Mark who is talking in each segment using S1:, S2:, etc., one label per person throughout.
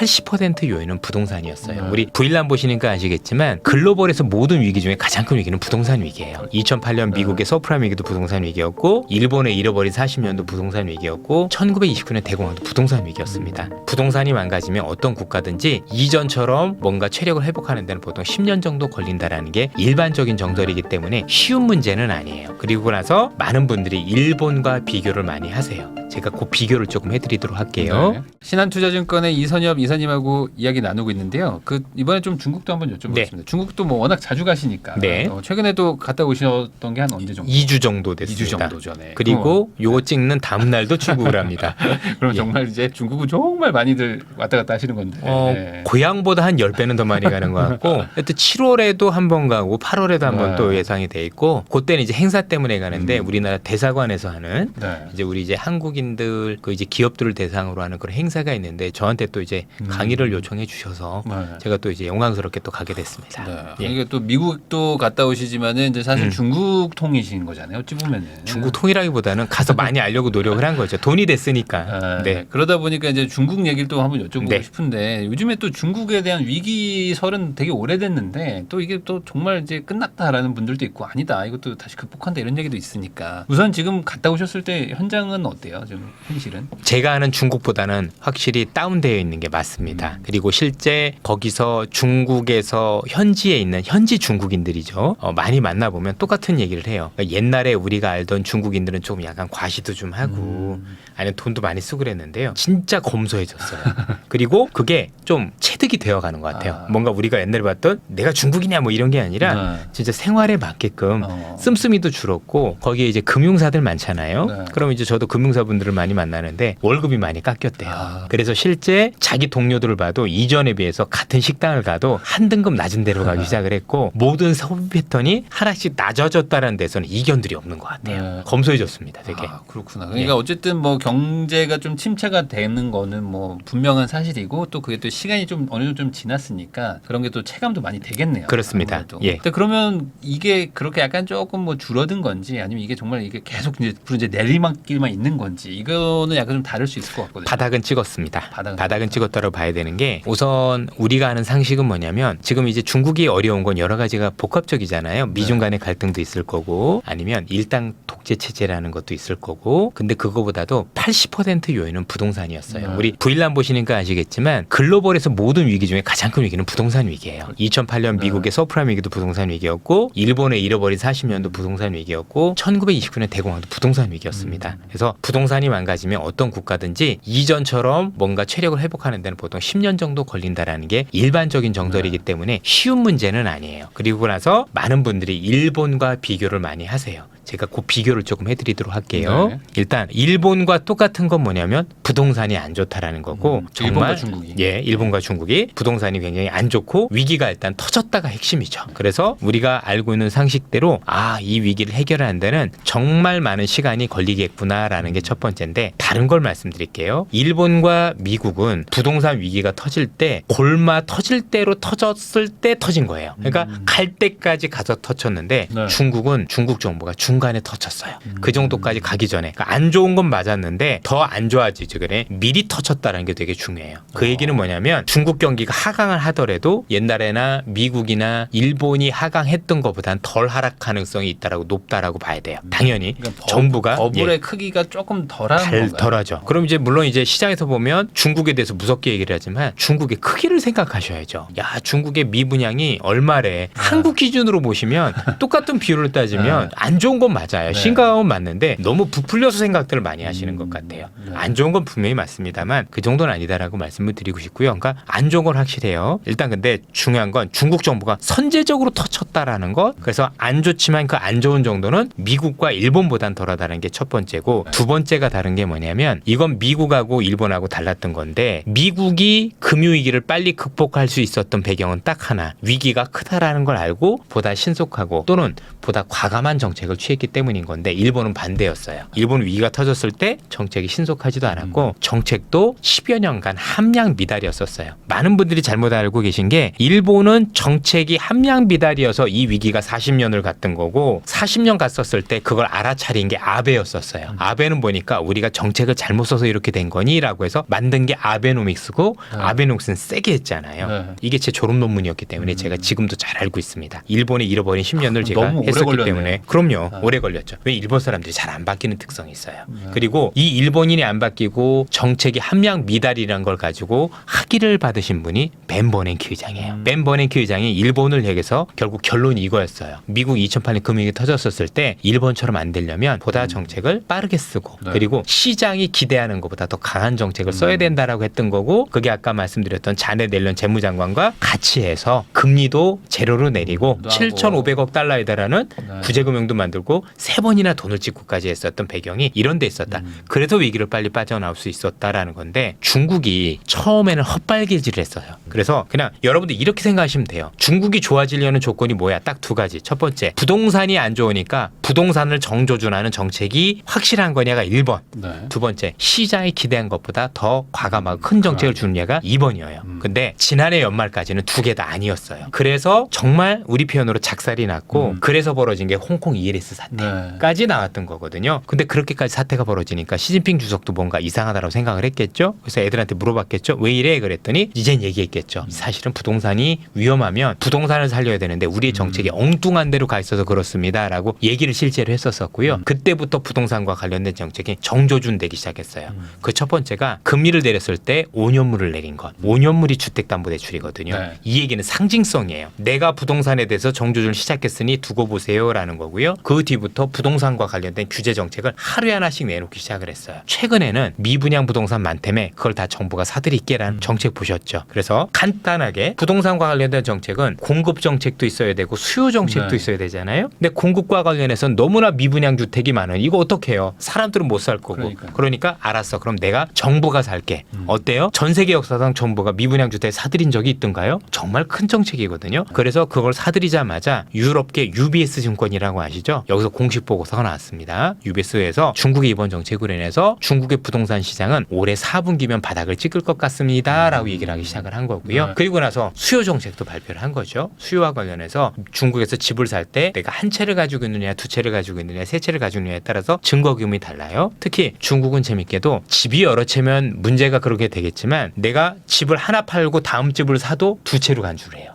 S1: 80% 요인은 부동산이었어요. 우리 부일남 보시니까 아시겠지만 글로벌에서 모든 위기 중에 가장 큰 위기는 부동산 위기예요. 2008년 미국의 서프라임 위기도 부동산 위기였고 일본의 잃어버린 40년도 부동산 위기였고 1929년 대공황도 부동산 위기였습니다. 부동산이 망가지면 어떤 국가든지 이전처럼 뭔가 체력을 회복하는 데는 보통 10년 정도 걸린다라는 게 일반적인 정설이기 때문에 쉬운 문제는 아니에요. 그리고 나서 많은 분들이 일본과 비교를 많이 하세요. 제가 그 비교를 조금 해드리도록 할게요.
S2: 네. 신한투자증권의 이선엽 이사님하고 이야기 나누고 있는데요. 이번에 좀 중국도 한번 여쭤보겠습니다.
S1: 네.
S2: 중국도 뭐 워낙 자주 가시니까
S1: 네.
S2: 최근에도 갔다 오셨던 게 한 언제 정도?
S1: 2주 정도 됐습니다.
S2: 2주 정도 전에.
S1: 그리고 요거 찍는 다음 날도 출국을 합니다.
S2: 그럼
S1: 예.
S2: 정말 이제 중국은 정말 많이들 왔다 갔다 하시는 건데. 네.
S1: 고향보다 한 10배는 더 많이 가는 것 같고 또 7월에도 한 번 가고 8월에도 한 번 또 예상이 돼 있고 그때는 이제 행사 때문에 가는데 우리나라 대사관에서 하는
S2: 네.
S1: 이제 우리 이제 한국인들 그 이제 기업들을 대상으로 하는 그런 행사가 있는데 저한테 또 이제 강의를 요청해 주셔서
S2: 네.
S1: 제가 또 이제 영광스럽게 또 가게 됐습니다.
S2: 네.
S1: 예.
S2: 이게 또 미국도 갔다 오시지만은 이제 사실 중국 통이신 거잖아요. 어찌 보면은.
S1: 중국 통일하기보다는 가서 많이 알려고 노력을 한 거죠. 돈이 됐으니까. 네.
S2: 그러다 보니까 이제 중국 얘기를 또 한번 여쭤보고
S1: 네.
S2: 싶은데 요즘에 또 중국에 대한 위기설은 되게 오래됐는데 또 이게 또 정말 이제 끝났다라는 분들도 있고 아니다 이것도 다시 극복한다 이런 얘기도 있으니까 우선 지금 갔다 오셨을 때 현장은 어때요? 좀 현실은?
S1: 제가 아는 중국보다는 확실히 다운되어 있는 게 맞습니다. 그리고 실제 거기서 중국에서 현지에 있는 현지 중국인들이죠. 많이 만나보면 똑같은 얘기를 해요. 그러니까 옛날에 우리가 알던 중국인들은 좀 약간 과시도 좀 하고 아니면 돈도 많이 쓰고 그랬는데요. 진짜 검소해졌어요. 그리고 그게 좀 체득이 되어가는 것 같아요. 뭔가 우리가 옛날에 봤던 내가 중국이냐 뭐 이런 게 아니라 진짜 생활에 맞게끔 씀씀이도 줄었고 거기에 이제 금융사들 많잖아요.
S2: 네.
S1: 그럼 이제 저도 금융사분들을 많이 만나는데 월급이 많이 깎였대요. 그래서 실제 자기 동료들을 봐도 이전에 비해서 같은 식당을 가도 한 등급 낮은 데로 가기 시작을 했고 모든 소비 패턴이 하나씩 낮아졌다는 데서는 이견들이 없는 것 같아요.
S2: 네.
S1: 검소해졌습니다. 되게.
S2: 그렇구나. 그러니까 어쨌든 뭐 경제가 좀 침체가 되는 거는 뭐 분명한 사실이고 또 그게 또 시간이 좀 어느 정도 좀 지났으니까 그런 게 또 체감도 많이 되겠네요.
S1: 그렇습니다.
S2: 아무래도.
S1: 예.
S2: 근데 그러면 이게 그렇게 약간 조금 뭐 줄어든 건지 아니면 이게 정말 이게 계속 이제 내리막길만 있는 건지 이거는 약간 좀 다를 수 있을 것 같거든요.
S1: 바닥은 찍었습니다.
S2: 바닥은
S1: 찍었다고 봐야 되는 게 우선 우리가 아는 상식은 뭐냐면 지금 이제 중국이 어려운 건 여러 가지가 복합적이잖아요. 미중 간의 갈등도 있을 거고 아니면 일당 독재 체제라는 것도 있을 거고 근데 그거보다도 80% 요인은 부동산이었어요. 우리 부일남 보시니까 아시겠지만 글로벌에서 모든 위기 중에 가장 큰 위기는 부동산 위기예요. 2008년 미국의 서프라임 위기도 부동산 위기였고 일본의 잃어버린 40년도 부동산 위기였고 1929년 대공황도 부동산 위기였습니다. 그래서 부동산이 망가지면 어떤 국가든지 이전처럼 뭔가 체력을 회복하는 데는 보통 10년 정도 걸린다라는 게 일반적인 정설이기 때문에 쉬운 문제는 아니에요. 그리고 나서 많은 분들이 일본과 비교를 많이 하세요. 제가 그 비교를 조금 해드리도록 할게요.
S2: 네.
S1: 일단 일본과 똑같은 건 뭐냐면 부동산이 안 좋다라는 거고 정말
S2: 일본과 중국이.
S1: 예, 일본과 중국이 부동산이 굉장히 안 좋고 위기가 일단 터졌다가 핵심이죠. 그래서 우리가 알고 있는 상식대로 이 위기를 해결하는 데는 정말 많은 시간이 걸리겠구나라는 게 첫 번째인데 다른 걸 말씀드릴게요. 일본과 미국은 부동산 위기가 터질 때 골마 터질 대로 터졌을 때 터진 거예요. 그러니까 갈 때까지 가서 터졌는데
S2: 네.
S1: 중국은 중국 정부가 중간에 터쳤어요. 그 정도까지 가기 전에 그러니까 안 좋은 건 맞았는데 더 안 좋아지지 그래 미리 터쳤다는 게 되게 중요해요. 그 얘기는 뭐냐면 중국 경기가 하강을 하더라도 옛날에나 미국이나 일본이 하강했던 것보다는 덜 하락 가능성이 있다라고 높다라고 봐야 돼요. 당연히
S2: 그러니까
S1: 정부가
S2: 버블의 크기가 조금 덜한 건가요?
S1: 덜하죠. 그럼 이제 물론 이제 시장에서 보면 중국에 대해서 무섭게 얘기를 하지만 중국의 크기를 생각하셔야죠. 야 중국의 미분양이 얼마래? 한국 기준으로 보시면 똑같은 비율을 따지면 안 좋은 건 맞아요. 심각한 건 맞는데 너무 부풀려서 생각들을 많이 하시는 것 같아요. 안 좋은 건 분명히 맞습니다만 그 정도는 아니다라고 말씀을 드리고 싶고요. 그러니까 안 좋은 건 확실해요. 일단 근데 중요한 건 중국 정부가 선제적으로 터쳤다라는 것. 그래서 안 좋지만 그 안 좋은 정도는 미국과 일본보단 덜하다는 게 첫 번째고 두 번째가 다른 게 뭐냐면 이건 미국하고 일본하고 달랐던 건데 미국이 금융위기를 빨리 극복할 수 있었던 배경은 딱 하나 위기가 크다라는 걸 알고 보다 신속하고 또는 보다 과감한 정책을 취했기 취했기 때문인 건데 일본은 반대였어요. 일본 위기가 터졌을 때 정책이 신속하지도 않았고 정책도 10여 년간 함량 미달이었었어요. 많은 분들이 잘못 알고 계신 게 일본은 정책이 함량 미달이어서 이 위기가 40년을 갔던 거고 40년 갔었을 때 그걸 알아차린 게 아베였었어요. 아베는 보니까 우리가 정책을 잘못 써서 이렇게 된 거니라고 해서 만든 게 아베노믹스고 아베노믹스는 세게 했잖아요.
S2: 네.
S1: 이게 제 졸업 논문이었기 때문에 제가 지금도 잘 알고 있습니다. 일본이 잃어버린 10년을 제가
S2: 너무 오래
S1: 했었기
S2: 걸렸네요.
S1: 때문에 그럼요.
S2: 네.
S1: 오래 걸렸죠. 왜 일본 사람들이 잘 안 바뀌는 특성이 있어요. 그리고 이 일본인이 안 바뀌고 정책이 함량 미달이라는 걸 가지고 학위를 받으신 분이 벤 버냉키 의장이에요. 벤 버냉키 의장이 일본을 향해서 결국 결론이 이거였어요. 미국 2008년 금융이 터졌었을 때 일본처럼 안 되려면 보다 정책을 빠르게 쓰고
S2: 네.
S1: 그리고 시장이 기대하는 것보다 더 강한 정책을 써야 된다라고 했던 거고 그게 아까 말씀드렸던 자네 넬런 재무장관과 같이 해서 금리도 제로로 내리고 7,500억 달러에 달하는
S2: 네.
S1: 구제금융도 만들고 3번이나 돈을 찍고까지 했었던 배경이 이런 데 있었다. 그래서 위기를 빨리 빠져나올 수 있었다라는 건데 중국이 처음에는 헛발질을 했어요. 그래서 그냥 여러분들 이렇게 생각하시면 돼요. 중국이 좋아지려는 조건이 뭐야? 딱 두 가지. 첫 번째, 부동산이 안 좋으니까 부동산을 정조준하는 정책이 확실한 거냐가 1번.
S2: 네.
S1: 두 번째, 시장이 기대한 것보다 더 과감하고 큰 정책을 주는 얘가 2번이에요. 근데 지난해 연말까지는 두 개 다 아니었어요. 그래서 정말 우리 표현으로 작살이 났고 그래서 벌어진 게 홍콩 ELS 사태까지 나왔던 거거든요. 근데 그렇게까지 사태가 벌어지니까 시진핑 주석도 뭔가 이상하다고 생각을 했겠죠. 그래서 애들한테 물어봤겠죠. 왜 이래? 그랬더니 이젠 얘기했겠죠. 사실은 부동산이 위험하면 부동산을 살려야 되는데 우리의 정책이 엉뚱한 데로 가 있어서 그렇습니다라고 얘기를 실제로 했었었고요. 그때부터 부동산과 관련된 정책이 정조준 되기 시작했어요. 그 첫 번째가 금리를 내렸을 때 5년물을 내린 것. 5년물이 주택담보대출이거든요.
S2: 네.
S1: 이 얘기는 상징성이에요. 내가 부동산에 대해서 정조준을 시작했으니 두고 보세요라는 거고요. 그 뒤부터 부동산과 관련된 규제 정책을 하루에 하나씩 내놓기 시작을 했어요. 최근에는 미분양 부동산 많다며 그걸 다 정부가 사드릴게라는 정책 보셨죠. 그래서 간단하게 부동산과 관련된 정책은 공급 정책도 있어야 되고 수요 정책도
S2: 네.
S1: 있어야 되잖아요. 근데 공급과 관련해서는 너무나 미분양 주택이 많은 이거 어떻게 해요? 사람들은 못 살 거고.
S2: 그러니까요.
S1: 그러니까 알았어. 그럼 내가 정부가 살게. 어때요? 전 세계 역사상 정부가 미분양 주택 사들인 적이 있던가요? 정말 큰 정책이거든요. 그래서 그걸 사들이자마자 유럽계 UBS 증권이라고 아시죠? 여기서 공식 보고서가 나왔습니다. UBS에서 중국의 이번 정책으로 인해서 중국의 부동산 시장은 올해 4분기면 바닥을 찍을 것 같습니다라고 얘기를 하기 시작을 한 거고요.
S2: 네.
S1: 그리고 나서 수요 정책도 발표를 한 거죠. 수요와 관련해서 중국에서 집을 살 때 내가 한 채를 가지고 있느냐, 두 채를 가지고 있느냐, 세 채를 가지고 있느냐에 따라서 증거금이 달라요. 특히 중국은 재밌게도 집이 여러 채면 문제가 그렇게 되겠지만 내가 집을 하나 팔고 다음 집을 사도 두 채로 간주를 해요.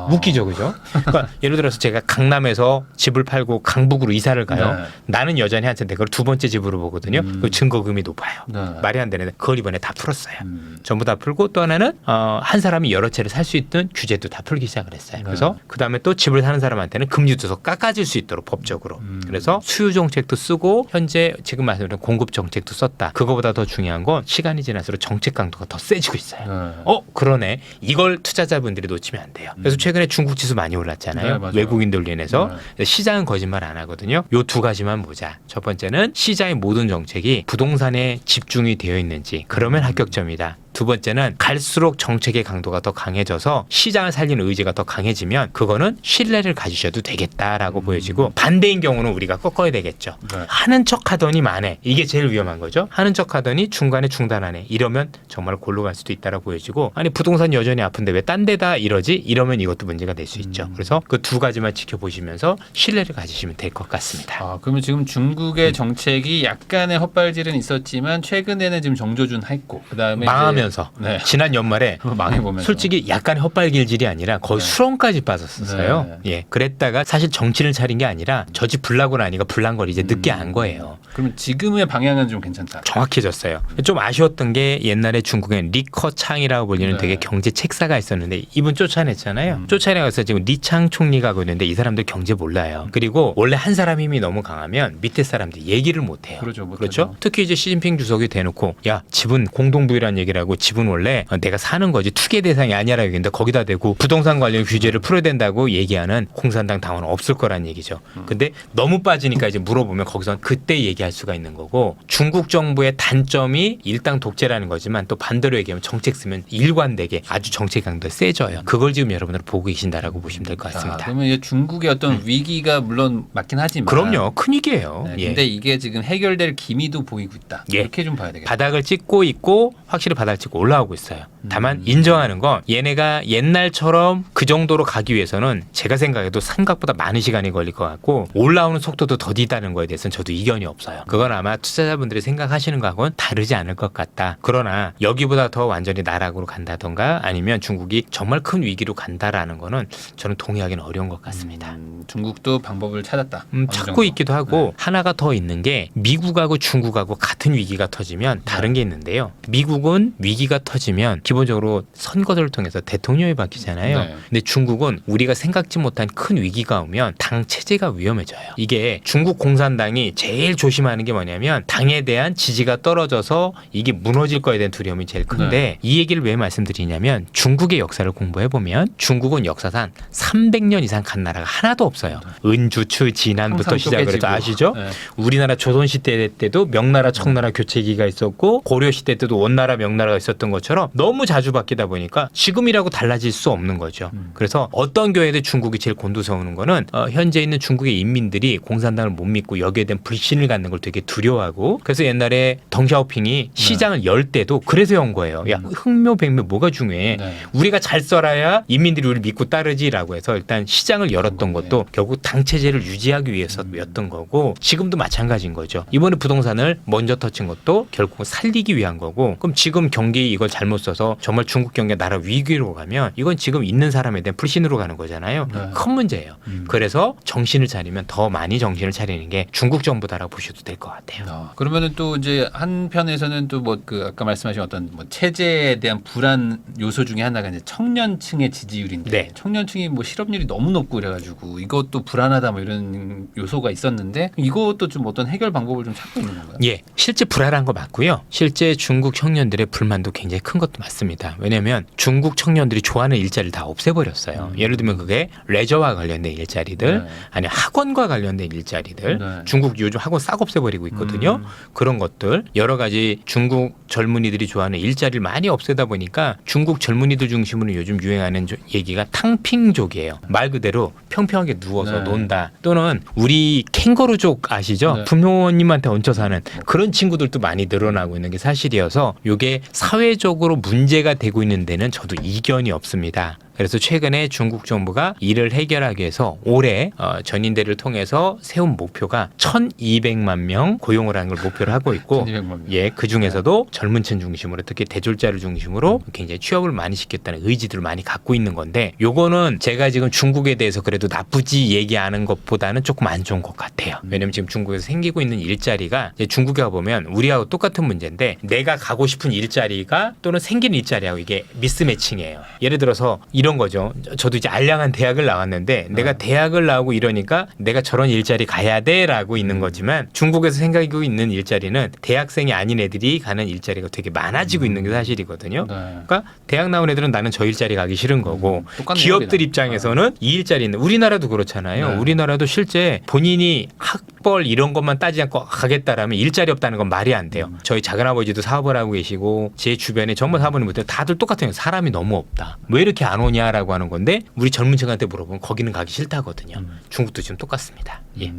S1: 웃기죠, 그죠? 그러니까 예를 들어서 제가 강남에서 집을 팔고 강북으로 이사를 가요.
S2: 네.
S1: 나는 여전히 한 채인데 그걸 두 번째 집으로 보거든요. 그 증거금이 높아요.
S2: 네.
S1: 말이 안 되는데 그걸 이번에 다 풀었어요. 전부 다 풀고 또 하나는 한 사람이 여러 채를 살 수 있는 규제도 다 풀기 시작을 했어요. 그래서 그 다음에 또 집을 사는 사람한테는 금리도 더 깎아줄 수 있도록 법적으로. 그래서 수요 정책도 쓰고 현재 지금 말씀드린 공급 정책도 썼다. 그거보다 더 중요한 건 시간이 지날수록 정책 강도가 더 세지고 있어요. 그러네. 이걸 투자자분들이 놓치면 안 돼요. 그래서 최근에 중국 지수 많이 올랐잖아요.
S2: 네, 맞아요.
S1: 외국인들로 인해서. 시장은 거짓말 안 하거든요. 요 두 가지만 보자. 첫 번째는 시장의 모든 정책이 부동산에 집중이 되어 있는지 그러면 합격점이다. 두 번째는 갈수록 정책의 강도가 더 강해져서 시장을 살리는 의지가 더 강해지면 그거는 신뢰를 가지셔도 되겠다라고 보여지고 반대인 경우는 우리가 꺾어야 되겠죠.
S2: 네.
S1: 하는 척 하더니 만해. 이게 제일 위험한 거죠. 하는 척 하더니 중간에 중단하네. 이러면 정말 골로 갈 수도 있다라고 보여지고 아니 부동산 여전히 아픈데 왜 딴 데다 이러지? 이러면 이것도 문제가 될 수 있죠. 그래서 그 두 가지만 지켜보시면서 신뢰를 가지시면 될 것 같습니다.
S2: 그러면 지금 중국의 정책이 약간의 헛발질은 있었지만 최근에는 지금 정조준했고 그다음에
S1: 망하면서
S2: 네.
S1: 지난 연말에
S2: 망해보면서
S1: 솔직히 약간의 헛발길질이 아니라 거의
S2: 네.
S1: 수렁까지 빠졌었어요.
S2: 네.
S1: 예, 그랬다가 사실 정치를 차린 게 아니라 저 집 불나고 나니까 불난 걸 이제 늦게 안 거예요.
S2: 그러면 지금의 방향은 좀 괜찮다.
S1: 정확해졌어요. 좀 아쉬웠던 게 옛날에 중국엔 리커창이라고 불리는
S2: 네.
S1: 되게 경제 책사가 있었는데 이분 쫓아냈잖아요. 쫓아내가서 지금 리창 총리가 하고 있는데 이 사람들 경제 몰라요. 그리고 원래 한 사람 힘이 너무 강하면 밑에 사람들이 얘기를 못 해요.
S2: 그렇죠, 못하죠.
S1: 그렇죠? 특히 이제 시진핑 주석이 대놓고 야 집은 공동부유라는 얘기를 하고 하고 집은 원래 내가 사는 거지 투기 대상이 아니라고 얘기했는데 거기다 대고 부동산 관련 규제를 풀어야 된다고 얘기하는 공산당 당원은 없을 거란 얘기죠. 근데 너무 빠지니까 이제 물어보면 거기서 그때 얘기할 수가 있는 거고 중국 정부의 단점이 일당 독재라는 거지만 또 반대로 얘기하면 정책 쓰면 일관되게 아주 정책 강도 세져요. 그걸 지금 여러분들 보고 계신다라고 보시면 될 것 같습니다.
S2: 그러면 이제 중국의 어떤 위기가 물론 맞긴 하지만
S1: 그럼요. 큰 위기예요.
S2: 네,
S1: 예.
S2: 근데 이게 지금 해결될 기미도 보이고 있다.
S1: 예.
S2: 이렇게 좀 봐야 되겠다.
S1: 바닥을 찍고 있고 확실히 바닥을 찍고 올라오고 있어요. 다만 인정하는 건 얘네가 옛날처럼 그 정도로 가기 위해서는 제가 생각해도 생각보다 많은 시간이 걸릴 것 같고 올라오는 속도도 더디다는 거에 대해서는 저도 이견이 없어요. 그건 아마 투자자분들이 생각하시는 거하고는 다르지 않을 것 같다. 그러나 여기보다 더 완전히 나락으로 간다던가 아니면 중국이 정말 큰 위기로 간다라는 거는 저는 동의하기는 어려운 것 같습니다.
S2: 중국도 방법을 찾았다. 어느
S1: 찾고
S2: 정도.
S1: 있기도 하고 하나가 더 있는 게 미국하고 중국하고 같은 위기가 터지면 다른 게 있는데요. 미국은 위기가 터지면 기본적으로 선거를 통해서 대통령이 바뀌잖아요.
S2: 네.
S1: 근데 중국은 우리가 생각지 못한 큰 위기가 오면 당 체제가 위험해져요. 이게 중국 공산당이 제일 조심하는 게 뭐냐면 당에 대한 지지가 떨어져서 이게 무너질 거에 대한 두려움이 제일 큰데 이 얘기를 왜 말씀드리냐면 중국의 역사를 공부해보면 중국은 역사상 300년 이상 간 나라가 하나도 없어요. 은주추 진안부터
S2: 항상
S1: 시작을 해서
S2: 쪼개지고.
S1: 아시죠?
S2: 네.
S1: 우리나라 조선시대 때도 명나라 청나라 교체기가 있었고 고려시대 때도 원나라 명나라가 있었던 것처럼 너무 자주 바뀌다 보니까 지금이라고 달라질 수 없는 거죠. 그래서 어떤 교회도 중국이 제일 곤두서오는 거는 현재 있는 중국의 인민들이 공산당을 못 믿고 여기에 대한 불신을 갖는 걸 되게 두려워하고 그래서 옛날에 덩샤오핑이 시장을 열 때도 그래서 연 거예요. 야 흑묘 백묘 뭐가 중요해.
S2: 네.
S1: 우리가 잘 써라야 인민들이 우리를 믿고 따르지라고 해서 일단 시장을 열었던 것도 결국 당 체제를 유지하기 위해서였던 거고 지금도 마찬가지인 거죠. 이번에 부동산을 먼저 터친 것도 결국 살리기 위한 거고 그럼 지금 경기 이걸 잘못 써서 정말 중국 경기가 나라 위기로 가면 이건 지금 있는 사람에 대한 불신으로 가는 거잖아요.
S2: 네.
S1: 큰 문제예요. 그래서 정신을 차리면 더 많이 정신을 차리는 게 중국 정부다라고 보셔도 될 것 같아요.
S2: 그러면은 또 이제 한편에서는 또 뭐 그 아까 말씀하신 어떤 뭐 체제에 대한 불안 요소 중에 하나가 이제 청년층의 지지율인데
S1: 네.
S2: 청년층이 뭐 실업률이 너무 높고 그래가지고 이것도 불안하다 뭐 이런 요소가 있었는데 이것도 좀 어떤 해결 방법을 좀 찾고 있는 건가요?
S1: 예, 실제 불안한 거 맞고요. 실제 중국 청년들의 불만도 굉장히 큰 것도 맞습니다. 왜냐하면 중국 청년들이 좋아하는 일자리를 다 없애버렸어요. 예를 들면 그게 레저와 관련된 일자리들,
S2: 네.
S1: 아니면 학원과 관련된 일자리들.
S2: 네.
S1: 중국 요즘 학원 싹 없애버리고 있거든요. 그런 것들 여러 가지 중국 젊은이들이 좋아하는 일자리를 많이 없애다 보니까 중국 젊은이들 중심으로 요즘 유행하는 얘기가 탕핑족이에요. 말 그대로 평평하게 누워서
S2: 네.
S1: 논다. 또는 우리 캥거루족 아시죠?
S2: 네.
S1: 부모님한테 얹혀 사는 그런 친구들도 많이 늘어나고 있는 게 사실이어서 이게 사회적으로 문제가 되고 있는 데는 저도 이견이 없습니다. 그래서 최근에 중국 정부가 이를 해결하기 위해서 올해 전인대를 통해서 세운 목표가 1,200만 명 고용을 하는 걸 목표로 하고 있고
S2: 1200만 명.
S1: 예, 그 중에서도 젊은 층 중심으로 특히 대졸자를 중심으로 굉장히 취업을 많이 시켰다는 의지들을 많이 갖고 있는 건데 요거는 제가 지금 중국에 대해서 그래도 나쁘지 얘기하는 것보다는 조금 안 좋은 것 같아요. 왜냐면 지금 중국에서 생기고 있는 일자리가 이제 중국에 가보면 우리하고 똑같은 문제인데 내가 가고 싶은 일자리가 또는 생긴 일자리하고 이게 미스매칭이에요. 예를 들어서 이런 거죠. 저도 이제 알량한 대학을 나왔는데 내가 대학을 나오고 이러니까 내가 저런 일자리 가야 돼라고 있는 거지만 중국에서 생각하고 있는 일자리는 대학생이 아닌 애들이 가는 일자리가 되게 많아지고 있는 게 사실이거든요.
S2: 네.
S1: 그러니까 대학 나온 애들은 나는 저 일자리 가기 싫은 거고
S2: 똑같네요,
S1: 기업들
S2: 우리랑.
S1: 입장에서는 이 일자리는 우리나라도 그렇잖아요.
S2: 네.
S1: 우리나라도 실제 본인이 학벌 이런 것만 따지지 않고 가겠다라면 일자리 없다는 건 말이 안 돼요. 저희 작은아버지도 사업을 하고 계시고 제 주변에 전부 사모님들 다들 똑같아요. 사람이 너무 없다. 왜 이렇게 안 오냐라고 하는 건데 우리 젊은 층한테 물어보면 거기는 가기 싫다거든요. 중국도 지금 똑같습니다. 예.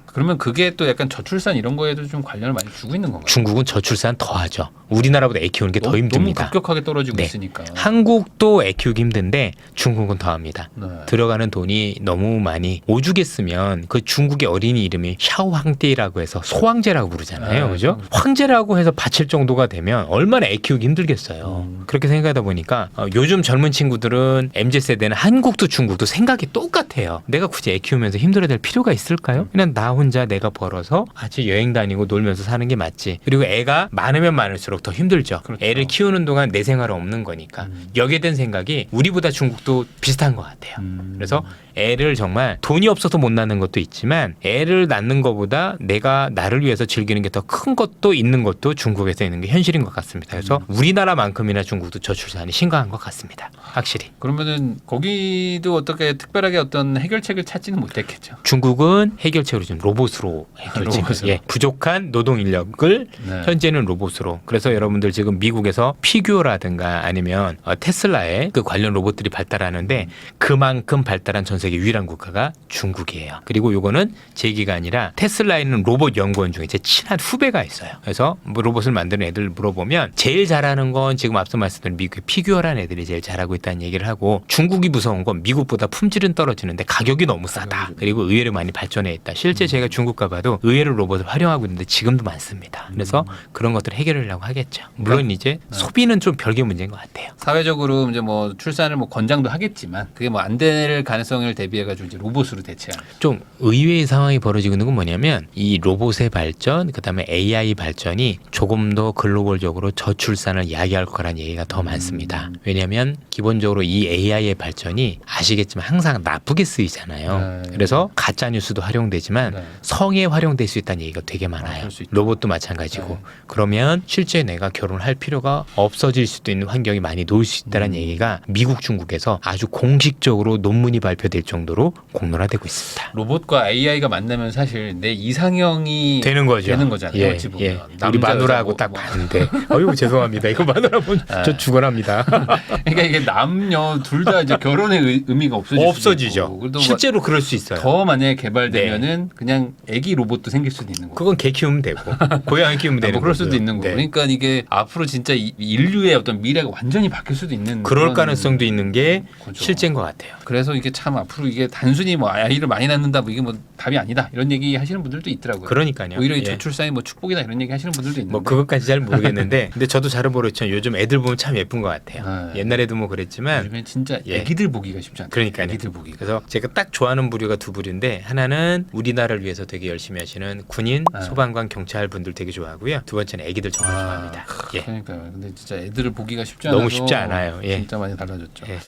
S2: 그러면 그게 또 약간 저출산 이런 거에도 좀 관련을 많이 주고 있는 건가요?
S1: 중국은 저출산 더 하죠. 우리나라보다 애 키우는 게 더 힘듭니다.
S2: 너무 급격하게 떨어지고
S1: 네.
S2: 있으니까.
S1: 한국도 애 키우기 힘든데 중국은 더 합니다.
S2: 네.
S1: 들어가는 돈이 너무 많이 오죽했으면 그 중국의 어린이 이름이 샤오황띠라고 해서 소황제라고 부르잖아요.
S2: 네.
S1: 그죠? 황제라고 해서 바칠 정도가 되면 얼마나 애 키우기 힘들겠어요. 그렇게 생각하다 보니까 요즘 젊은 친구들은 MZ세대는 한국도 중국도 생각이 똑같아요. 내가 굳이 애 키우면서 힘들어야 될 필요가 있을까? 있을까요? 그냥 나 혼자 내가 벌어서 같이 여행 다니고 놀면서 사는 게 맞지. 그리고 애가 많으면 많을수록 더 힘들죠.
S2: 그렇죠.
S1: 애를 키우는 동안 내 생활은 없는 거니까. 여기에 대한 생각이 우리보다 중국도 비슷한 것 같아요. 그래서 애를 정말 돈이 없어서 못 낳는 것도 있지만 애를 낳는 것보다 내가 나를 위해서 즐기는 게 더 큰 것도 있는 것도 중국에서 있는 게 현실인 것 같습니다. 그래서 우리나라만큼이나 중국도 저출산이 심각한 것 같습니다. 확실히.
S2: 그러면은 거기도 어떻게 특별하게 어떤 해결책을 찾지는 못했겠죠.
S1: 중국은 해결책으로 좀 로봇으로 해결책.
S2: 로봇으로.
S1: 예, 부족한 노동 인력을
S2: 네.
S1: 현재는 로봇으로. 그래서 여러분들 지금 미국에서 피규어라든가 아니면 테슬라의 그 관련 로봇들이 발달하는데 그만큼 발달한 전 세계 유일한 국가가 중국이에요. 그리고 요거는 제 얘기가 아니라 테슬라에 있는 로봇 연구원 중에 제 친한 후배가 있어요. 그래서 뭐 로봇을 만드는 애들 물어보면 제일 잘하는 건 지금 앞서 말씀드린 미국의 피규어라는 애들이 제일 잘하고 있다는 얘기를 하고 중국이 무서운 건 미국보다 품질은 떨어지는데 가격이 너무 싸다. 그리고 의외로 많이 발전해 있다. 실제 제가 중국 가봐도 의외로 로봇을 활용하고 있는데 지금도 많습니다. 그래서 그런 것들을 해결하려고 하겠죠. 물론 이제 소비는 좀 별개 문제인 것 같아요.
S2: 사회적으로 이제 뭐 출산을 뭐 권장도 하겠지만 그게 뭐 안 될 가능성을 대비해 가지고 이제 로봇으로 대체하는.
S1: 좀 의외의 상황이 벌어지고 있는 건 뭐냐면 이 로봇의 발전, 그다음에 AI 발전이 조금 더 글로벌적으로 저출산을 이야기할 거라는 얘기가 더 많습니다. 왜냐하면 기본적으로 이 AI의 발전이 아시겠지만 항상 나쁘게 쓰이잖아요.
S2: 네.
S1: 그래서 가짜 뉴스도 활용되지만
S2: 네.
S1: 성에 활용될 수 있다는 얘기가 되게 많아요.
S2: 그럴 수 있죠.
S1: 로봇도 마찬가지고.
S2: 네.
S1: 그러면 실제 내가 결혼을 할 필요가 없어질 수도 있는 환경이 많이 놓일 수 있다는 얘기가 미국, 중국에서 아주 공식적으로 논문이 발표될 정도로 공론화되고 있습니다.
S2: 로봇과 AI가 만나면 사실 내 이상형이
S1: 되는 거죠.
S2: 되는 거잖아요.
S1: 예,
S2: 어찌 보면.
S1: 예.
S2: 남자,
S1: 우리 마누라하고
S2: 여자
S1: 딱
S2: 뭐.
S1: 봤는데, 어유 죄송합니다. 이거 마누라 보면 저 죽어납니다.
S2: 그러니까 이게 남녀 둘 다 이제 결혼의 의미가 없어질 수도
S1: 없어지죠.
S2: 있고. 그래도
S1: 실제로 그럴 수 있어요.
S2: 더 만약에 개발되면은 그냥 애기 로봇도 생길 수도 있는 거고.
S1: 그건 개 키우면 되고, 고양이 키우면 되는
S2: 뭐 그럴 수도
S1: 거고요.
S2: 있는 거고.
S1: 네.
S2: 그러니까 이게 앞으로 진짜 인류의 어떤 미래가 완전히 바뀔 수도 있는
S1: 그럴
S2: 그런
S1: 가능성도 있는 게
S2: 거죠.
S1: 실제인 것 같아요.
S2: 그래서 이게 참 앞으로 이게 단순히 뭐 아이를 많이 낳는다 뭐 이게 뭐 답이 아니다 이런 얘기 하시는 분들도 있더라고요.
S1: 그러니까요.
S2: 오히려 이
S1: 예.
S2: 저출산이 뭐 축복이다 이런 얘기 하시는 분들도 있는데.
S1: 뭐 그것까지 잘 모르겠는데, 근데 저도 잘은 모르겠지만 요즘 애들 보면 참 예쁜 것 같아요.
S2: 네.
S1: 옛날에도 뭐 그랬지만.
S2: 요즘엔 진짜
S1: 예.
S2: 애기들 보기가 쉽지 않아요.
S1: 그러니까요.
S2: 애기들 보기가.
S1: 그래서 제가 딱 좋아하는 부류가 두 부류인데 하나는 우리나라를 위해서 되게 열심히 하시는 군인,
S2: 네.
S1: 소방관, 경찰 분들 되게 좋아하고요. 두 번째는 애기들 정말 좋아합니다. 예.
S2: 그러니까요. 근데 진짜 애들을 보기가 쉽지
S1: 너무
S2: 않아서
S1: 쉽지 않아요. 예.
S2: 진짜 많이 달라졌죠.
S1: 예.